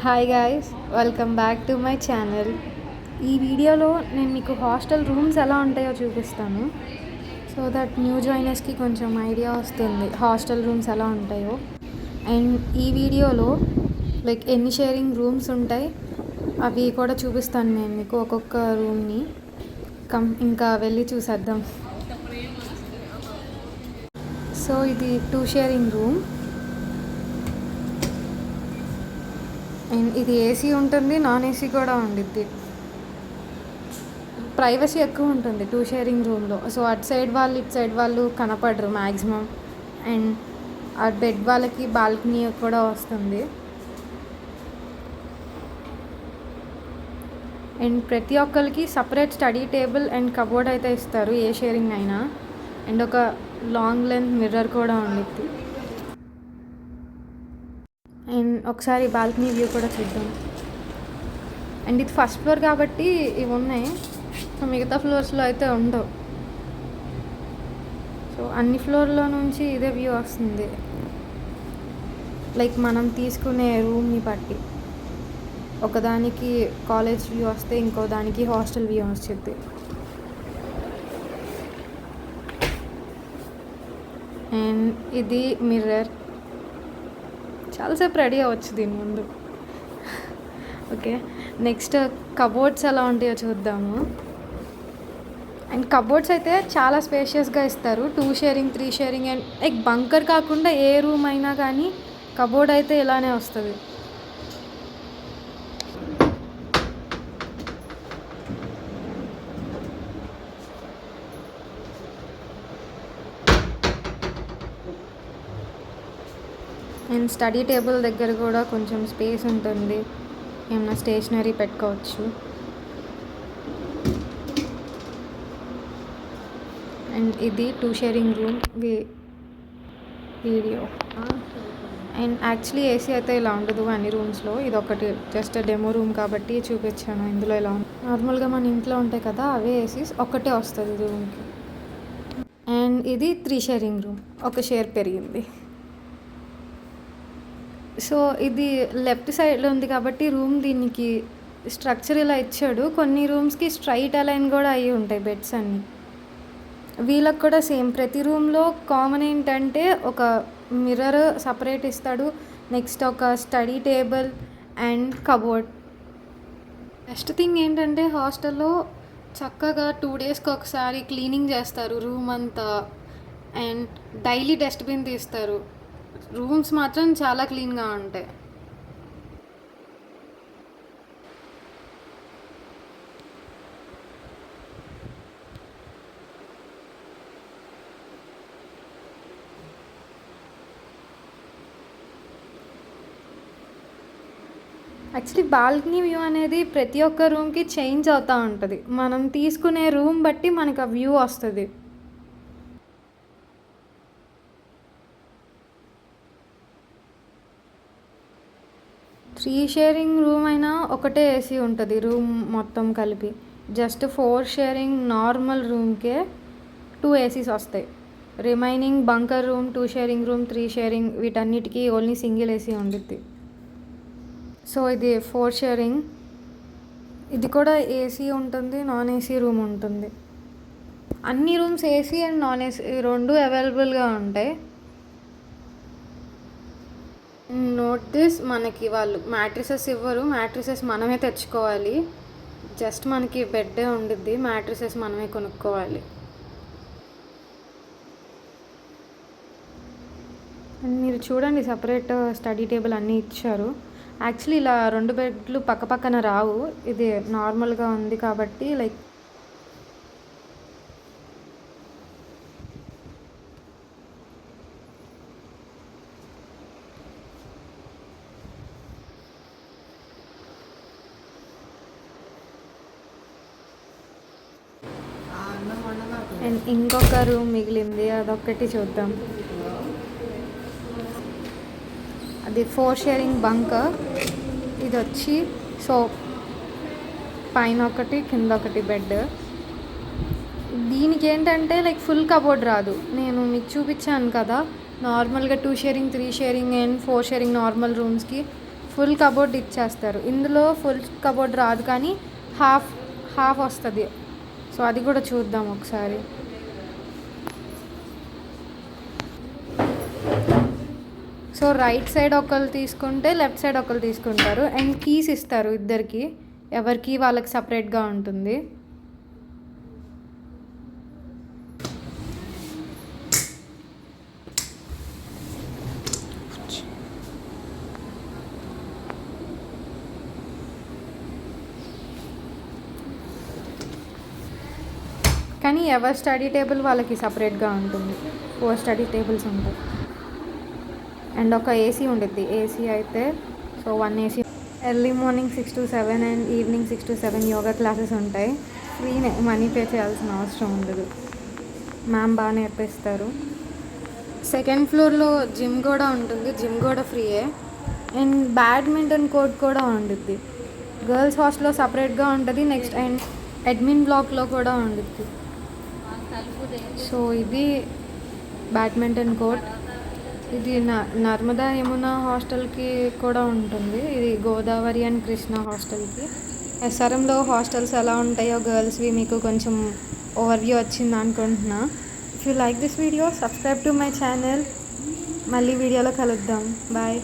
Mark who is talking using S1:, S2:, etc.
S1: Hi guys, welcome back to my channel. ఈ వీడియోలో నేను మీకు హాస్టల్ రూమ్స్ ఎలా ఉంటాయో చూపిస్తాను. సో దట్ న్యూ జాయినర్స్కి కొంచెం ఐడియా వస్తుంది హాస్టల్ రూమ్స్ ఎలా ఉంటాయో. అండ్ ఈ వీడియోలో లైక్ ఎన్ని షేరింగ్ రూమ్స్ ఉంటాయి అవి కూడా చూపిస్తాను నేను మీకు, ఒక్కొక్క రూమ్ని. ఇంకా వెళ్ళి చూసేద్దాం. సో ఇది 2 షేరింగ్ రూమ్. అండ్ ఇది ఏసీ ఉంటుంది, నాన్ ఏసీ కూడా ఉండిద్ది. ప్రైవసీ ఎక్కువ ఉంటుంది 2 షేరింగ్ రూమ్లో. సో అటు సైడ్ వాళ్ళు ఇటు సైడ్ వాళ్ళు కనపడరు మ్యాక్సిమం. అండ్ ఆ బెడ్ వాళ్ళకి బాల్కనీ కూడా వస్తుంది. అండ్ ప్రతి ఒక్కరికి separate study table and cupboard అయితే ఇస్తారు ఏ షేరింగ్ అయినా. అండ్ ఒక లాంగ్ లెంత్ మిర్రర్ కూడా ఉండిద్ది. అండ్ ఒకసారి బాల్కనీ వ్యూ కూడా చూద్దాం. అండ్ ఇది ఫస్ట్ ఫ్లోర్ కాబట్టి ఇవి ఉన్నాయి, సో మిగతా ఫ్లోర్స్లో అయితే ఉండవు. సో అన్ని ఫ్లోర్లో నుంచి ఇదే వ్యూ వస్తుంది, లైక్ మనం తీసుకునే రూమ్ని బట్టి. ఒకదానికి కాలేజ్ వ్యూ వస్తే ఇంకో దానికి హాస్టల్ వ్యూ వచ్చింది. అండ్ ఇది మిర్రర్. చాలాసేపు రెడీ అవ్వచ్చు దీని ముందు. ఓకే, నెక్స్ట్ కబోర్డ్స్ ఎలా ఉంటాయో చూద్దాము. అండ్ కబోర్డ్స్ అయితే చాలా స్పేషియస్గా ఇస్తారు. 2 sharing 3 sharing and like bunker కాకుండా ఏ రూమ్ అయినా కానీ కబోర్డ్ అయితే ఇలానే వస్తుంది. అండ్ స్టడీ టేబుల్ దగ్గర కూడా కొంచెం స్పేస్ ఉంటుంది, ఏమన్నా స్టేషనరీ పెట్టుకోవచ్చు. అండ్ ఇది 2 sharing room video. And actually AC అయితే ఇలా ఉండదు అన్ని రూమ్స్లో. ఇది ఒకటి జస్ట్ డెమో రూమ్ కాబట్టి చూపించాను. ఇందులో ఇలా నార్మల్గా మన ఇంట్లో ఉంటాయి కదా, అవే ఏసీస్ ఒకటే వస్తుంది రూమ్కి. అండ్ ఇది 3 షేరింగ్ రూమ్, ఒక షేర్ పెరిగింది. సో ఇది లెఫ్ట్ సైడ్లో ఉంది కాబట్టి రూమ్ దీనికి స్ట్రక్చర్ ఇలా ఇచ్చాడు. కొన్ని రూమ్స్కి స్ట్రైట్ అలైన్ కూడా అయ్యి ఉంటాయి బెడ్స్ అన్నీ. వీళ్ళకి కూడా సేమ్. ప్రతి రూమ్లో కామన్ ఏంటంటే ఒక మిర్రర్ సపరేట్ ఇస్తాడు, నెక్స్ట్ ఒక study table and cupboard. Next thing ఏంటంటే హాస్టల్లో చక్కగా 2 డేస్కి ఒకసారి క్లీనింగ్ చేస్తారు రూమ్ అంతా. అండ్ డైలీ డస్ట్బిన్ తీస్తారు. రూమ్స్ మాత్రం చాలా క్లీన్గా ఉంటాయి. యాక్చువల్లీ బాల్కనీ వ్యూ అనేది ప్రతి ఒక్క రూమ్కి చేంజ్ అవుతూ ఉంటుంది. మనం తీసుకునే రూమ్ బట్టి మనకు ఆ వ్యూ వస్తుంది. త్రీ షేరింగ్ రూమ్ అయినా ఒకటే ఏసీ ఉంటుంది రూమ్ మొత్తం కలిపి. జస్ట్ 4 షేరింగ్ నార్మల్ రూమ్కే 2 ఏసీస్ వస్తాయి. Remaining bunker room, 2 sharing room, 3 sharing వీటన్నిటికీ ఓన్లీ సింగిల్ ఏసీ ఉండిద్ది. సో ఇది 4 షేరింగ్. ఇది కూడా ఏసీ ఉంటుంది, నాన్ ఏసీ రూమ్ ఉంటుంది. అన్ని rooms AC and non AC రెండు అవైలబుల్గా ఉంటాయి. నోట్ దిస్, మనకి వాళ్ళు మ్యాట్రిసెస్ ఇవ్వరు, మ్యాట్రిసెస్ మనమే తెచ్చుకోవాలి. జస్ట్ మనకి బెడ్డే ఉండిద్ది, మ్యాట్రిసెస్ మనమే కొనుక్కోవాలి. మీరు చూడండి, సపరేట్ స్టడీ టేబుల్ అన్నీ ఇచ్చారు. యాక్చువల్లీ ఇలా 2 బెడ్లు పక్క పక్కన రావు, ఇది నార్మల్గా ఉంది కాబట్టి లైక్ అండ్ ఇంకొక రూమ్ మిగిలింది, అదొక్కటి చూద్దాం. అది 4 షేరింగ్ బంకర్. ఇది వచ్చి సో పైన ఒకటి కింద ఒకటి బెడ్. దీనికి ఏంటంటే లైక్ ఫుల్ కబోర్డ్ రాదు. నేను మీకు చూపించాను కదా, నార్మల్గా 2 sharing 3 sharing and 4 sharing normal రూమ్స్కి ఫుల్ కబోర్డ్ ఇచ్చేస్తారు. ఇందులో ఫుల్ కబోర్డ్ రాదు, కానీ హాఫ్ హాఫ్ వస్తుంది. సో అది కూడా చూద్దాం ఒకసారి. సో రైట్ సైడ్ ఒకళ్ళు తీసుకుంటే లెఫ్ట్ సైడ్ ఒకళ్ళు తీసుకుంటారు. అండ్ కీస్ ఇస్తారు ఇద్దరికి, ఎవరికి వాళ్ళకి సపరేట్గా ఉంటుంది. కానీ ఎవరి స్టడీ టేబుల్ వాళ్ళకి సపరేట్గా ఉంటుంది. 4 స్టడీ టేబుల్స్ ఉంటాయి. అండ్ ఒక ఏసీ ఉంటుంది. ఏసీ అయితే so 1 AC. Early morning 6 to 7 and evening 6 to 7 yoga classes ఉంటాయి. ఫ్రీనే, మనీ పే చేయాల్సిన అవసరం ఉండదు. మ్యామ్ బాగా నేర్పిస్తారు. సెకండ్ ఫ్లోర్లో జిమ్ కూడా ఉంటుంది. జిమ్ కూడా ఫ్రీయే. అండ్ బ్యాడ్మింటన్ కోర్ట్ కూడా ఉంటుంది. గర్ల్స్ హాస్టల్లో సపరేట్గా ఉంటుంది. నెక్స్ట్ అండ్ అడ్మిన్ బ్లాక్లో కూడా ఉంటుంది. సో ఇది బ్యాడ్మింటన్ కోర్ట్. ఇది నర్మదా యమున హాస్టల్కి కూడా ఉంటుంది. ఇది గోదావరి అండ్ కృష్ణ హాస్టల్కి. ఎస్ఆర్ఎంలో హాస్టల్స్ ఎలా ఉంటాయో గర్ల్స్వి మీకు కొంచెం ఓవర్వ్యూ వచ్చింది అనుకుంటున్నా. If you like this video, subscribe to my channel. మళ్ళీ వీడియోలో కలుద్దాం. బాయ్.